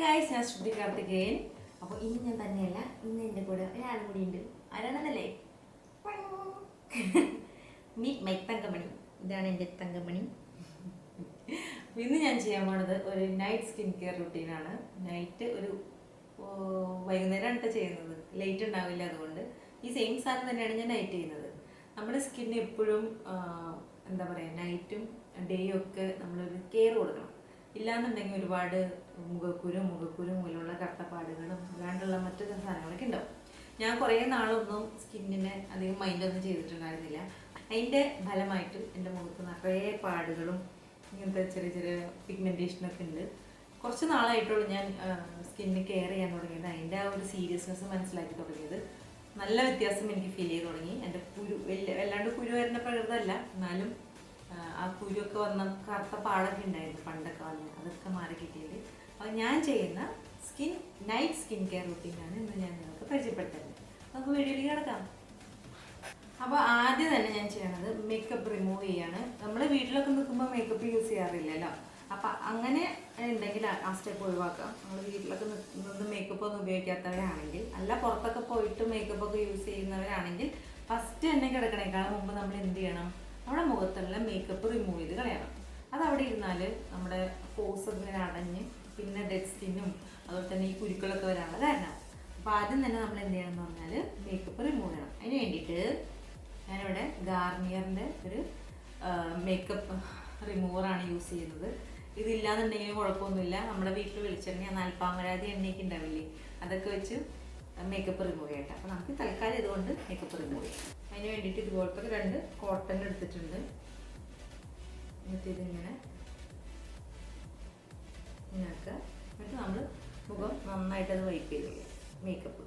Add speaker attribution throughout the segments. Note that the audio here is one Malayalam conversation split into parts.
Speaker 1: ഗായ്സ്, ഞാൻ ശ്രുതി കാർത്തികേയൻ. അപ്പോൾ ഇന്ന് ഞാൻ തന്നെയല്ല, ഇന്ന് എൻ്റെ കൂടെ ഒരാളും കൂടി ഉണ്ട്. ആരാണെന്നല്ലേ? Meet my Thankamani. ഇതാണ് എൻ്റെ തങ്കമണി. ഇന്ന് ഞാൻ ചെയ്യാൻ പോണത് ഒരു നൈറ്റ് സ്കിൻ കെയർ റുട്ടീനാണ്. നൈറ്റ് ഒരു വൈകുന്നേരമാണ് കേട്ടോ ചെയ്യുന്നത്. ലൈറ്റ് ഉണ്ടാവില്ല, അതുകൊണ്ട് ഈ സെയിം സാധനം തന്നെയാണ് ഞാൻ നൈറ്റ് ചെയ്യുന്നത്. നമ്മുടെ സ്കിന്നിന് എപ്പോഴും എന്താ പറയുക, നൈറ്റും ഡേയും ഒക്കെ നമ്മളൊരു കെയർ കൊടുക്കണം. ഇല്ലാന്നുണ്ടെങ്കിൽ ഒരുപാട് മുഖക്കുരു മൂലമുള്ള കറുത്തപ്പാടുകളും അല്ലാണ്ടുള്ള മറ്റു സാധനങ്ങളൊക്കെ ഉണ്ടാവും. ഞാൻ കുറേ നാളൊന്നും സ്കിന്നിനെ അധികം മൈൻഡൊന്നും ചെയ്തിട്ടുണ്ടായിരുന്നില്ല. അതിൻ്റെ ഫലമായിട്ട് എൻ്റെ മുഖത്ത് നിറയെ പാടുകളും ഇങ്ങനത്തെ ചെറിയ ചെറിയ പിഗ്മെൻറ്റേഷനൊക്കെ ഉണ്ട്. കുറച്ച് നാളായിട്ടുള്ളൂ ഞാൻ സ്കിന്നിന് കെയർ ചെയ്യാൻ തുടങ്ങിയത്. അതിൻ്റെ ആ ഒരു സീരിയസ്നെസ് മനസ്സിലാക്കി തുടങ്ങിയത്. നല്ല വ്യത്യാസം എനിക്ക് ഫീൽ ചെയ്ത് തുടങ്ങി. എൻ്റെ വല്ലാണ്ട് കുരു വരുന്ന പ്രകൃതമല്ല, എന്നാലും ആ കുരുവൊക്കെ വന്ന കറുത്ത പാടൊക്കെ ഉണ്ടായിരുന്നു പണ്ടൊക്കെ വന്ന്, അതൊക്കെ മാറി കിട്ടിയത്. അപ്പോൾ ഞാൻ ചെയ്യുന്ന നൈറ്റ് സ്കിൻ കെയർ റുട്ടീനാണ് ഇന്ന് ഞാൻ നിങ്ങൾക്ക് പരിചയപ്പെടുത്തുന്നത്. നമുക്ക് വീഡിയോയിലേക്ക് കിടക്കാം. അപ്പോൾ ആദ്യം തന്നെ ഞാൻ ചെയ്യണത് മേക്കപ്പ് റിമൂവ് ചെയ്യാണ്. നമ്മൾ വീട്ടിലൊക്കെ നിൽക്കുമ്പോൾ മേക്കപ്പ് യൂസ് ചെയ്യാറില്ലല്ലോ. അപ്പം അങ്ങനെ ഉണ്ടെങ്കിൽ ആ സ്റ്റെപ്പ് ഒഴിവാക്കാം. നമ്മൾ വീട്ടിലൊക്കെ നിന്ന് മേക്കപ്പ് ഒന്നും ഉപയോഗിക്കാത്തവരാണെങ്കിൽ, അല്ല പുറത്തൊക്കെ പോയിട്ട് മേക്കപ്പൊക്കെ യൂസ് ചെയ്യുന്നവരാണെങ്കിൽ, ഫസ്റ്റ് തന്നെ കിടക്കണേക്കാൾ മുമ്പ് നമ്മൾ എന്ത് ചെയ്യണം? നമ്മുടെ മുഖത്തുള്ള മേക്കപ്പ് റിമൂവ് ചെയ്ത് കളയണം. അതവിടെ ഇരുന്നാൽ നമ്മുടെ പോസ് ഇങ്ങനെ അടഞ്ഞ് പിന്നെ ഡെഡ് സ്കിന്നും അതുപോലെ തന്നെ ഈ കുരുക്കളൊക്കെ വരാനുള്ള കാരണമാണ്. അപ്പോൾ ആദ്യം തന്നെ നമ്മൾ എന്ത് ചെയ്യണം എന്ന് പറഞ്ഞാൽ മേക്കപ്പ് റിമൂവ് ചെയ്യണം. അതിന് വേണ്ടിയിട്ട് ഞാനിവിടെ ഗാർണിയറിൻ്റെ ഒരു മേക്കപ്പ് റിമൂവറാണ് യൂസ് ചെയ്യുന്നത്. ഇതില്ലാന്നുണ്ടെങ്കിലും കുഴപ്പമൊന്നുമില്ല. നമ്മുടെ വീട്ടിൽ വെളിച്ചെണ്ണ നാൽപ്പാമരാതി എണ്ണയൊക്കെ ഉണ്ടാവില്ലേ, അതൊക്കെ വെച്ച് മേക്കപ്പ് റിമൂവ് ചെയ്യട്ടെ. അപ്പോൾ നമുക്ക് തൽക്കാലം ഇതുകൊണ്ട് മേക്കപ്പ് റിമൂവ് ചെയ്യാം. അതിന് വേണ്ടിയിട്ട് ഇതുപോലത്തെ 2 കോട്ടൺ എടുത്തിട്ടുണ്ട്. എന്നിട്ട് ഇതിങ്ങനെ ഇങ്ങനെയൊക്കെ എന്നിട്ട് നമ്മൾ മുഖം നന്നായിട്ടത് വൈപ്പ് ചെയ്ത് മേക്കപ്പ്.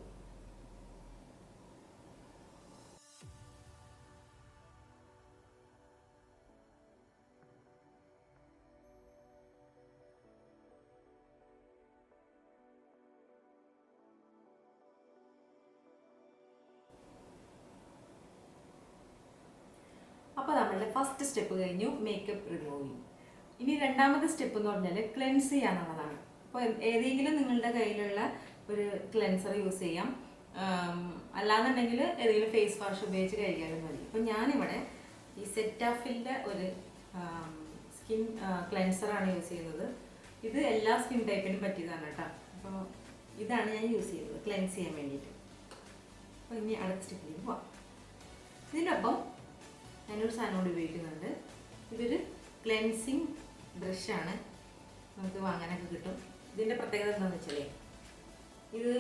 Speaker 1: അപ്പോൾ നമ്മളുടെ ഫസ്റ്റ് സ്റ്റെപ്പ് കഴിഞ്ഞു, മേക്കപ്പ് റിമൂവിങ്. ഇനി രണ്ടാമത്തെ സ്റ്റെപ്പ് എന്ന് പറഞ്ഞാൽ ക്ലെൻസ് ചെയ്യാന്നുള്ളതാണ്. അപ്പോൾ ഏതെങ്കിലും നിങ്ങളുടെ കയ്യിലുള്ള ഒരു ക്ലെൻസർ യൂസ് ചെയ്യാം. അല്ലാന്നുണ്ടെങ്കിൽ ഏതെങ്കിലും ഫേസ് വാഷ് ഉപയോഗിച്ച് കഴുകിയാലും മതി. അപ്പോൾ ഞാനിവിടെ ഈ സെറ്റാഫിലിൻ്റെ ഒരു സ്കിൻ ക്ലെൻസറാണ് യൂസ് ചെയ്യുന്നത്. ഇത് എല്ലാ സ്കിൻ ടൈപ്പിനും പറ്റിയതാണ് കേട്ടോ. അപ്പോൾ ഇതാണ് ഞാൻ യൂസ് ചെയ്യുന്നത് ക്ലെൻസ് ചെയ്യാൻ വേണ്ടിയിട്ട്. അപ്പോൾ ഇനി അടുത്ത സ്റ്റെപ്പിലേക്ക് പോവാം. ഇതിനൊപ്പം ഞാനൊരു സാധനം കൂടി ഉപയോഗിക്കുന്നുണ്ട്. ഇതൊരു ക്ലെൻസിങ് ബ്രഷാണ്, നമുക്ക് വാങ്ങാനൊക്കെ കിട്ടും. ഇതിൻ്റെ പ്രത്യേകത എന്താണെന്ന് വെച്ചാൽ ഇത്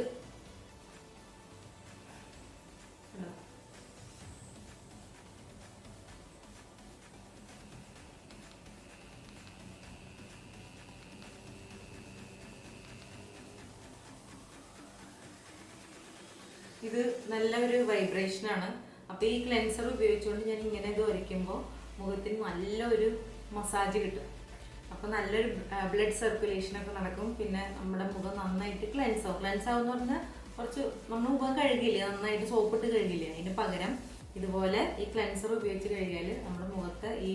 Speaker 1: ഇത് നല്ലൊരു വൈബ്രേഷനാണ്. അപ്പോൾ ഈ ക്ലെൻസർ ഉപയോഗിച്ചുകൊണ്ട് ഞാൻ ഇങ്ങനെ ഇത് ഉരയ്ക്കുമ്പോൾ മുഖത്തിന് നല്ലൊരു മസാജ് കിട്ടും. അപ്പോൾ നല്ലൊരു ബ്ലഡ് സർക്കുലേഷനൊക്കെ നടക്കും. പിന്നെ നമ്മുടെ മുഖം നന്നായിട്ട് ക്ലെൻസ് ആവും എന്ന് പറഞ്ഞാൽ കുറച്ച് നമ്മൾ മുഖം കഴുകില്ലേ, നന്നായിട്ട് സോപ്പിട്ട് കഴുകില്ലേ, അതിന് പകരം ഇതുപോലെ ഈ ക്ലെൻസർ ഉപയോഗിച്ച് കഴുകിയാൽ നമ്മുടെ മുഖത്തെ ഈ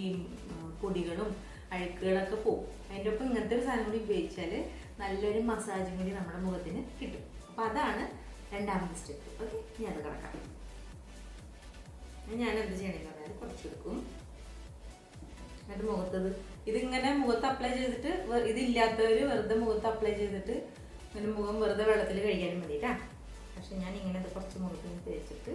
Speaker 1: പൊടികളും അഴുക്കുകളൊക്കെ പോകും. അതിൻ്റെ ഒപ്പം ഇങ്ങനത്തെ ഒരു സാധനം കൂടി ഉപയോഗിച്ചാൽ നല്ലൊരു മസാജും കൂടി നമ്മുടെ മുഖത്തിന് കിട്ടും. അപ്പോൾ അതാണ് രണ്ടാമത്തെ സ്റ്റെപ്പ്. ഓക്കെ, ഇനി അത് കിടക്കാം. ഞാൻ എന്ത് ചെയ്യണമെന്ന് പറഞ്ഞാൽ കുറച്ചെടുക്കും, എന്നിട്ട് മുഖത്തത് ഇതിങ്ങനെ മുഖത്ത് അപ്ലൈ ചെയ്തിട്ട്, ഇതില്ലാത്തവർ വെറുതെ മുഖത്ത് അപ്ലൈ ചെയ്തിട്ട് ഇങ്ങനെ മുഖം വെറുതെ വെള്ളത്തിൽ കഴുകാനും മതിട്ടാ. പക്ഷെ ഞാൻ ഇങ്ങനെ അത് കുറച്ച് മുഖത്തിന് തേച്ചിട്ട്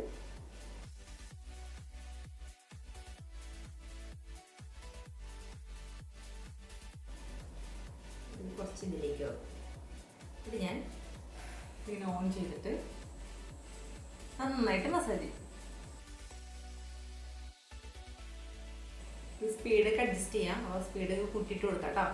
Speaker 1: കുറച്ച് ഇതിലേക്ക് വെക്കും. ഇത് ഞാൻ ഇങ്ങനെ ഓൺ ചെയ്തിട്ട് നന്നായിട്ട് മസാജ് ചെയ്യും. ഈ സ്പീഡൊക്കെ അഡ്ജസ്റ്റ് ചെയ്യാം. അപ്പോൾ സ്പീഡ് കൂട്ടിയിട്ട് കൊടുക്കാം കേട്ടോ.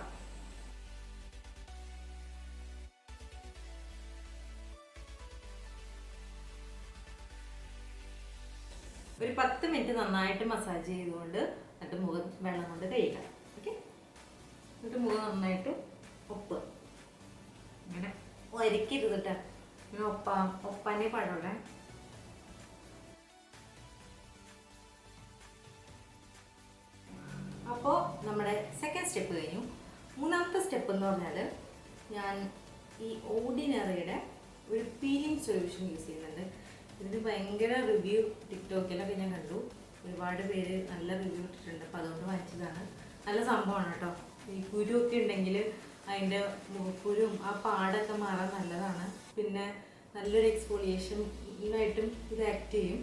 Speaker 1: ഒരു 10 മിനിറ്റ് നന്നായിട്ട് മസാജ് ചെയ്തുകൊണ്ട് എന്നിട്ട് മുഖം വെള്ളം കൊണ്ട് കഴുകാം. ഓക്കെ, എന്നിട്ട് മുഖം നന്നായിട്ട് ഇങ്ങനെ ഒരക്കരുത് കേട്ടോ. ഇങ്ങനെ ഒപ്പാനേ പാടുള്ളേ. അപ്പോൾ നമ്മുടെ സെക്കൻഡ് സ്റ്റെപ്പ് കഴിഞ്ഞു. മൂന്നാമത്തെ സ്റ്റെപ്പ് എന്ന് പറഞ്ഞാൽ ഞാൻ ഈ ഓർഡിനറിയുടെ ഒരു പീലിംഗ് സൊല്യൂഷൻ യൂസ് ചെയ്യുന്നുണ്ട്. ഇതിന് ഭയങ്കര റിവ്യൂ ടിക്ടോക്കിലൊക്കെ ഞാൻ കണ്ടു. ഒരുപാട് പേര് നല്ല റിവ്യൂ ഇട്ടിട്ടുണ്ട്. അപ്പോൾ അതുകൊണ്ട് വാങ്ങിച്ചതാണ്. നല്ല സംഭവമാണ് കേട്ടോ. ഈ കുരുവൊക്കെ ഉണ്ടെങ്കിൽ അതിൻ്റെ മുഖക്കുരും ആ പാടൊക്കെ മാറാൻ നല്ലതാണ്. പിന്നെ നല്ലൊരു എക്സ്ഫോളിയേഷനായിട്ടും ഇത് ആക്ട് ചെയ്യും.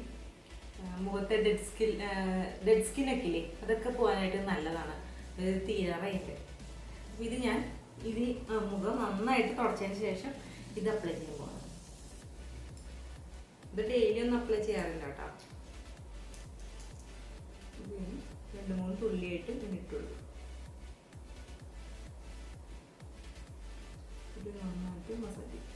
Speaker 1: മുഖത്തെ ഡെഡ് സ്കിന്നൊക്കെ ഇല്ലേ, അതൊക്കെ പോകാനായിട്ട് നല്ലതാണ്. ഇത് തീരാറായിട്ട്. അപ്പോൾ ഇത് ഞാൻ മുഖം നന്നായിട്ട് തുടച്ചതിന് ശേഷം ഇത് അപ്ലൈ ചെയ്യാൻ പോകണം. ഇത് ഡെയിലി ഒന്നും അപ്ലൈ ചെയ്യാറില്ല കേട്ടോ. ഇതിന് 2-3 തുള്ളിയായിട്ട് ഇട്ടുള്ളൂ. ഇത് നന്നായിട്ട് മസാജ് ചെയ്യും.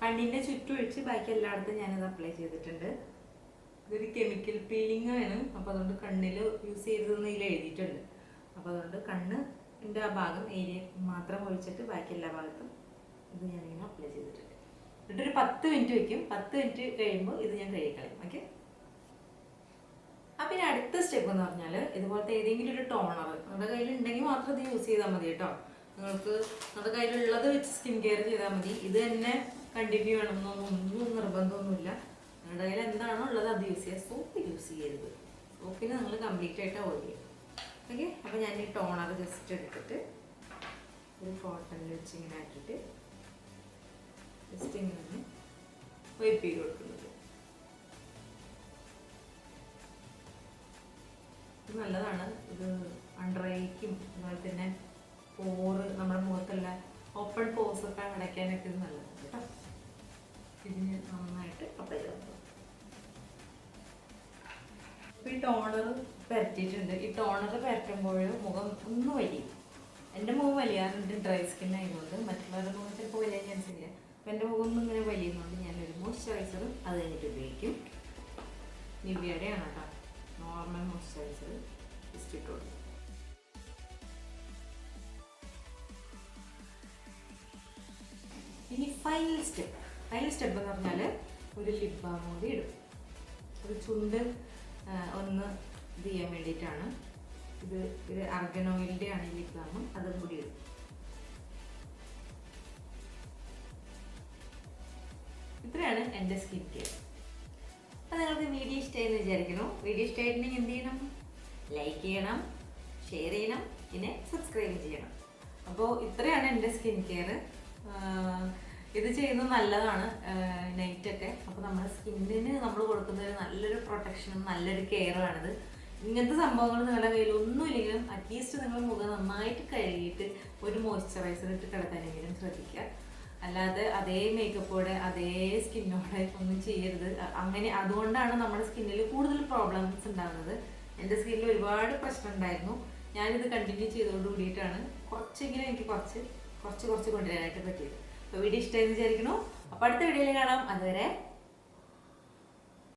Speaker 1: കണ്ണിൻ്റെ ചുറ്റും ഒഴിച്ച് ബാക്കി എല്ലായിടത്തും ഞാനത് അപ്ലൈ ചെയ്തിട്ടുണ്ട്. ഇതൊരു കെമിക്കൽ പീലിംഗ് ആണ്. അപ്പോൾ അതുകൊണ്ട് കണ്ണിൽ യൂസ് ചെയ്തതെന്ന് ഇതിൽ എഴുതിയിട്ടുണ്ട്. അപ്പോൾ അതുകൊണ്ട് കണ്ണിൻ്റെ ആ ഭാഗം ഏരിയ മാത്രം ഒഴിച്ചിട്ട് ബാക്കി എല്ലാ ഭാഗത്തും ഇത് ഞാനിങ്ങനെ അപ്ലൈ ചെയ്തിട്ടുണ്ട്. എന്നിട്ടൊരു 10 മിനിറ്റ് വയ്ക്കും. 10 മിനിറ്റ് കഴിയുമ്പോൾ ഇത് ഞാൻ കഴുകിക്കളയും. ഓക്കെ. അപ്പം ഇനി അടുത്ത സ്റ്റെപ്പ് എന്ന് പറഞ്ഞാൽ ഇതുപോലത്തെ ഏതെങ്കിലും ഒരു ടോണർ നമ്മുടെ കയ്യിൽ ഉണ്ടെങ്കിൽ മാത്രം ഇത് യൂസ് ചെയ്താൽ മതി കേട്ടോ. നിങ്ങൾക്ക് നമ്മുടെ കയ്യിലുള്ളത് വെച്ച് സ്കിൻ കെയർ ചെയ്താൽ മതി. ഇത് തന്നെ കണ്ടിന്യൂ ചെയ്യണമെന്നൊന്നും നിർബന്ധമൊന്നുമില്ല. നിങ്ങളുടെ കയ്യിൽ എന്താണോ ഉള്ളത് അത് യൂസ് ചെയ്യുക. സോപ്പ് യൂസ് ചെയ്യരുത്. സോപ്പിന് നിങ്ങൾ കംപ്ലീറ്റ് ആയിട്ട് അവോയ്ഡ് ചെയ്യും. ഓക്കെ. അപ്പോൾ ഞാൻ ഈ ടോണർ ജസ്റ്റ് എടുത്തിട്ട് ഒരു കോട്ടണിൽ വെച്ച് ഇങ്ങനെ ആക്കിയിട്ട് ജസ്റ്റ് ഇങ്ങനെ വൈപ്പ് ചെയ്ത് കൊടുക്കുന്നത്. ഇത് നല്ലതാണ്. ഇത് അണ്ടർ ഐക്കും അതുപോലെ തന്നെ പോറ് നമ്മുടെ മുഖത്തുള്ള ഓപ്പൺ പോസ് ഒക്കെ അടയ്ക്കാനൊക്കെ ഇത് നല്ലതാണ് കേട്ടോ. ഇതിന് നന്നായിട്ട് അപ്ലൈ ചെയ്തു. ഇപ്പോൾ ഈ ടോണർ പരത്തിയിട്ടുണ്ട്. ഈ ടോണർ പരട്ടുമ്പോൾ മുഖം ഒന്ന് വലിയും. എൻ്റെ മുഖം വലിയാറുണ്ട് ഡ്രൈ സ്കിൻ ആയതുകൊണ്ട്. മറ്റുള്ളവരുടെ മുഖം ചിലപ്പോൾ വലിയ ചാൻസ് ഇല്ല. അപ്പോൾ എൻ്റെ മുഖം ഒന്നും ഇങ്ങനെ വലിയുന്നതുകൊണ്ട് ഞാനൊരു മോയ്സ്ചറൈസറും അത് കഴിഞ്ഞിട്ട് ഉപയോഗിക്കും. നിവ്യയുടെ ആണ് കേട്ടോ. നോർമൽ മോയ്സ്ചറൈസർ ജസ്റ്റ് ഇട്ട് കൊടുക്കും. ഇനി ഫൈനൽ സ്റ്റെപ്പ് എന്ന് പറഞ്ഞാൽ ഒരു ലിപ് ബാം കൂടി ഇടും. ഒരു ചുണ്ട് ഒന്ന് ഇത് ചെയ്യാൻ വേണ്ടിയിട്ടാണ്. ഇത് അർഗൻ ഓയിലിൻ്റെ ആണ് ഈ ലിപ് ബാം. അതും കൂടി ഇടും. ഇത്രയാണ് എൻ്റെ സ്കിൻ കെയർ. അപ്പോൾ നിങ്ങൾക്ക് വീഡിയോ ഇഷ്ടമായെന്ന് വിചാരിക്കുന്നു. വീഡിയോ ഇഷ്ടമായിട്ടുണ്ടെങ്കിൽ എന്ത് ചെയ്യണം? ലൈക്ക് ചെയ്യണം, ഷെയർ ചെയ്യണം, പിന്നെ സബ്സ്ക്രൈബ് ചെയ്യണം. അപ്പോൾ ഇത്രയാണ് എൻ്റെ സ്കിൻ കെയർ. ഇത് ചെയ്യുന്നത് നല്ലതാണ് നൈറ്റൊക്കെ. അപ്പോൾ നമ്മുടെ സ്കിന്നിന് നമ്മൾ കൊടുക്കുന്നത് നല്ലൊരു പ്രൊട്ടക്ഷനും നല്ലൊരു കെയറുമാണിത്. ഇങ്ങനത്തെ സംഭവങ്ങൾ നിങ്ങളുടെ കയ്യിൽ ഒന്നുമില്ലെങ്കിലും അറ്റ്ലീസ്റ്റ് നിങ്ങൾ മുഖം നന്നായിട്ട് കഴുകിയിട്ട് ഒരു മോയ്സ്ചറൈസർ ഇട്ട് കിടക്കാനെങ്കിലും ശ്രദ്ധിക്കുക. അല്ലാതെ അതേ മേക്കപ്പോടെ അതേ സ്കിന്നോടെ ഒന്നും ചെയ്യരുത്. അങ്ങനെ അതുകൊണ്ടാണ് നമ്മുടെ സ്കിന്നിൽ കൂടുതൽ പ്രോബ്ലംസ് ഉണ്ടാകുന്നത്. എൻ്റെ സ്കിന്നിൽ ഒരുപാട് പ്രശ്നം ഉണ്ടായിരുന്നു. ഞാനിത് കണ്ടിന്യൂ ചെയ്തുകൊണ്ട് കൂടിയിട്ടാണ് കുറച്ചെങ്കിലും എനിക്ക് കുറച്ച് കൊണ്ടുവരാനായിട്ട് പറ്റിയത്. അപ്പോൾ വീഡിയോ ഇഷ്ടമായെന്ന് വിചാരിക്കുന്നു. അപ്പോൾ അടുത്ത വീഡിയോയിൽ കാണാം. അതുവരെ